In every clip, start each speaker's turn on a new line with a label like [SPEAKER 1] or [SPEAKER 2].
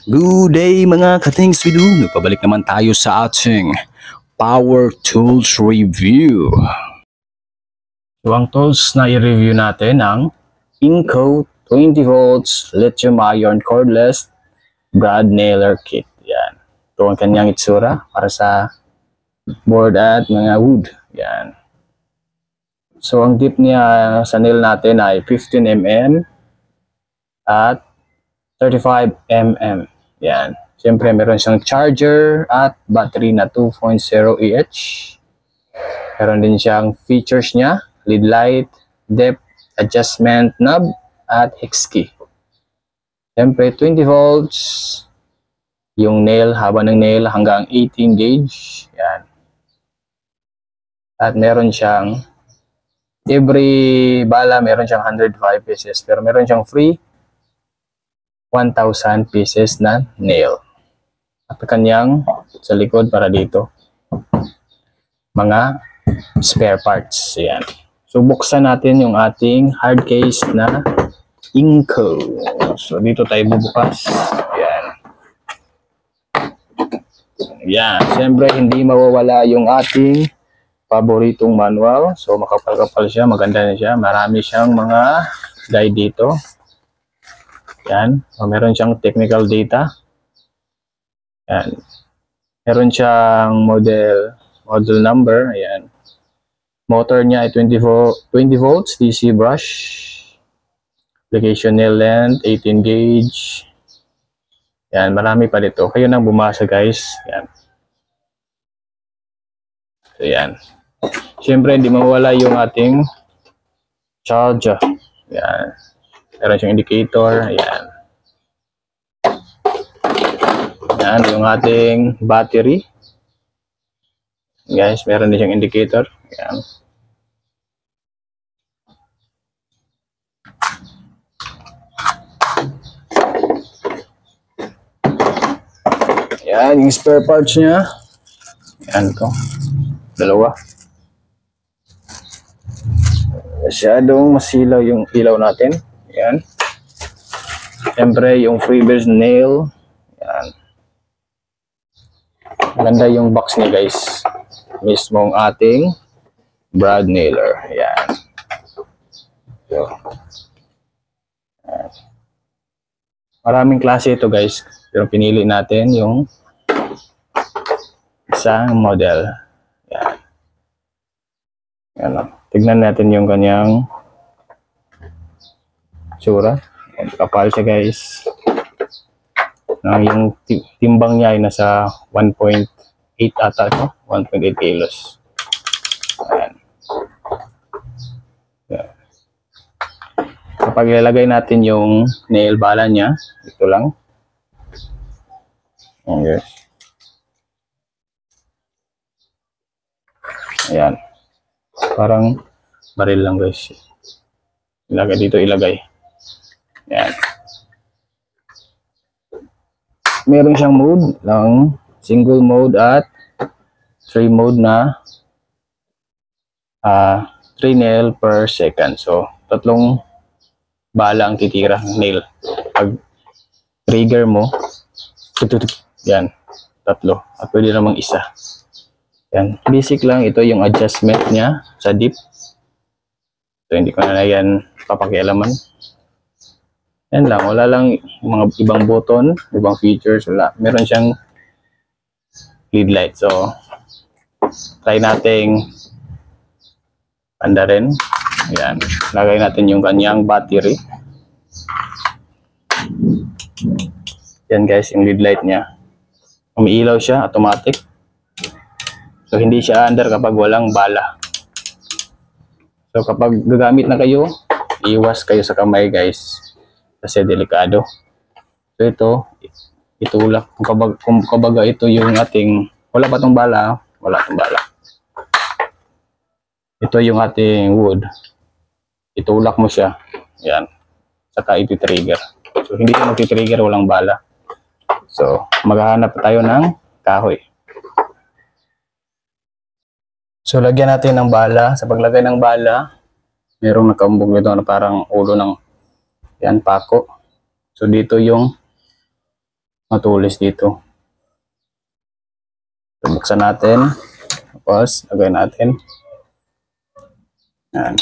[SPEAKER 1] Good day mga ka-things we do. Nagpabalik naman tayo sa ating Power Tools Review. So ang tools na i-review natin ang Inco 20 volts lithium ion cordless brad nailer kit. Yan. Ito ang kanyang itsura para sa board at mga wood. Yan. So ang dip niya sa nail natin ay 15 mm at 35 mm. Yan. Siyempre, meron siyang charger at battery na 2.0 Ah. Meron din siyang features niya, lead light, depth adjustment knob, at hex key. Siyempre, 20 volts. Yung nail, haba ng nail hanggang 18 gauge. Yan. At meron siyang, every bala meron siyang 105 pieces. Pero meron siyang free 1,000 pieces na nail. At kanyang sa likod para dito mga spare parts. Ayan. So buksan natin yung ating hard case na Inco. So dito tayo bubukas. Ayan. Ayan. Siyempre hindi mawawala yung ating paboritong manual. So makapal-kapal siya. Maganda na siya. Marami siyang mga guide dito. Yan. So, meron siyang technical data. Yan. Meron siyang model number. Ayan. Motor niya ay 20 volts DC brush. Application nail length 18 gauge. Yan. Marami pa dito. Kayo nang bumasa guys. Yan. So, yan. Siyempre, hindi mawala yung ating charger. Yan. Meron siyang indicator. Ayan. Ayan, yung ating battery. Guys, meron din siyang indicator. Ayan. Ayan, yung spare parts niya. Ayan ito. Dalawa. Masyadong masilaw yung ilaw natin. Yan. Siyempre, yung freebirds nail. Yan. Maganda yung box niya, guys. Mismong ating brad nailer. Yan. So, yan. Maraming klase ito, guys. Pero pinili natin yung isang model. Yan. Yan. Tignan natin yung kanyang tsura. Kapal siya guys. Yung timbang niya ay nasa 1.8 ata ito. 1.8 kilos. Ayan. Ayan. Kapag ilalagay natin yung nail bala niya, ito lang. Okay. Ayan. Parang baril lang guys. Ilagay dito, ilagay. Yan. Meron siyang mode ng single mode at 3 mode na 3 nail per second. So, tatlong bala ang titira ng nail. Pag trigger mo, yan, tatlo. At pwede namang isa. Yan. Basic lang. Ito yung adjustment niya sa dip. So, hindi ko na yan papakialaman. Yan lang, wala lang mga ibang button, ibang features, wala. Meron siyang lead light. So, try nating andarin. Yan, lagay natin yung kanyang battery. Yan guys, yung lead light niya. Umiilaw siya, automatic. So, hindi siya under kapag walang bala. So, kapag gagamit na kayo, iwas kayo sa kamay guys. Kasi delikado. So ito, itulak. Kung kabaga ito yung ating, wala pa itong bala, wala itong bala. Ito yung ating wood. Itulak mo siya. Yan. Saka iti-trigger. So hindi siya magti-trigger, walang bala. So maghahanap tayo ng kahoy. So lagyan natin ng bala. Sa paglagay ng bala, merong nakaumbog nito na parang ulo ng yan, pako. So dito yung matulis dito. So, buksan natin. Tapos, lagay natin. Yan.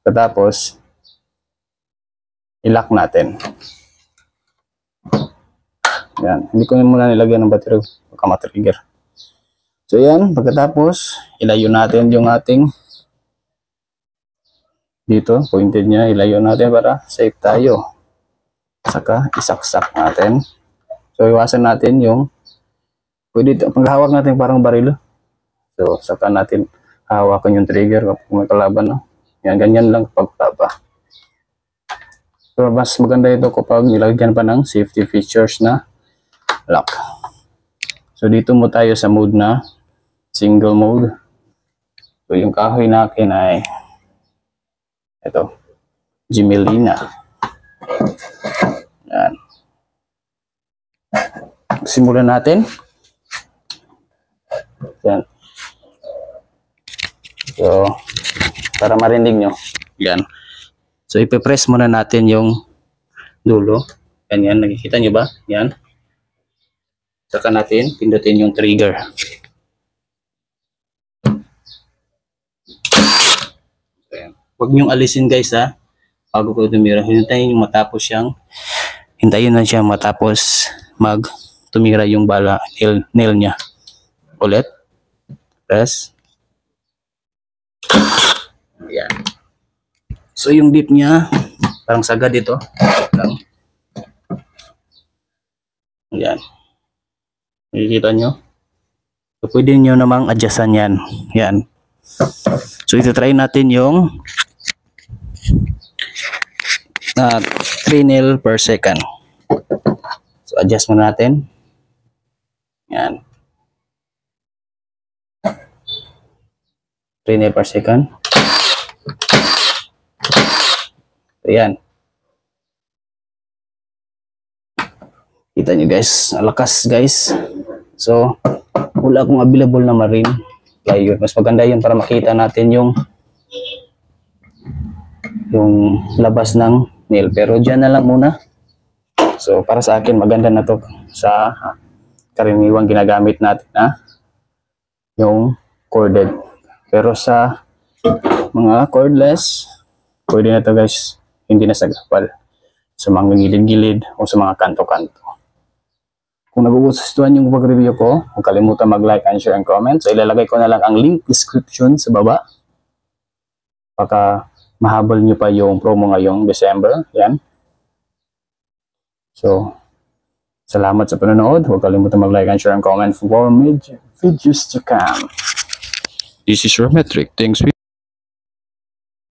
[SPEAKER 1] Tapos, i-lock natin. Yan. Hindi ko muna nilagyan ng battery baka ma-trigger. So yan, pagkatapos ilayo natin yung ating dito, pointed niya, ilayo natin para safe tayo. Saka isaksak natin. So iwasan natin yung pwede paghawak natin parang baril. So saka natin hawakan yung trigger kapag may kalaban, no? Yan, ganyan lang kapag tapa. So mas maganda ito kapag nilagyan pa ng safety features na lock. So dito mo tayo sa mode na single mode. So yung kahoy natin ay ito, Gemelina. Yan. Simulan natin. Yan. So para marinig nyo. Yan. So ipe-press muna natin yung dulo. Yan, nakikita nyo ba? Yan. Saka natin pindutin yung trigger. Ayan. Huwag niyong alisin guys ha. Bago ko tumira. Hintayin yung matapos siyang. Hintayin na siya matapos tumira yung bala nail niya. Ulit. Press. Ayan. So yung dip niya parang sagad ito. Ayan. Nakikita nyo? So, pwede nyo namang adjustan yan. Yan. So, ito-try natin yung 3 nail per second. So, adjust muna natin. Yan. 3 nail per second. So, yan. Kita nyo guys, lakas guys. So, wala akong available na marine. Kaya yun, mas maganda yun para makita natin yung labas ng nail. Pero dyan na lang muna. So, para sa akin, maganda na to sa karaniwang ginagamit natin na yung corded. Pero sa mga cordless, pwede na to guys, hindi na sa gapal. Sa mga gilid-gilid o sa mga kanto-kanto. Kung nagugustuhan yung pag-review ko, huwag kalimutan mag-like and share and comment. So ilalagay ko na lang ang link description sa baba. Baka mahabol nyo pa yung promo ngayong December. Yan. So, salamat sa panonood. Huwag kalimutan mag-like and share and comment for more videos to come. This is Rometric. Thanks.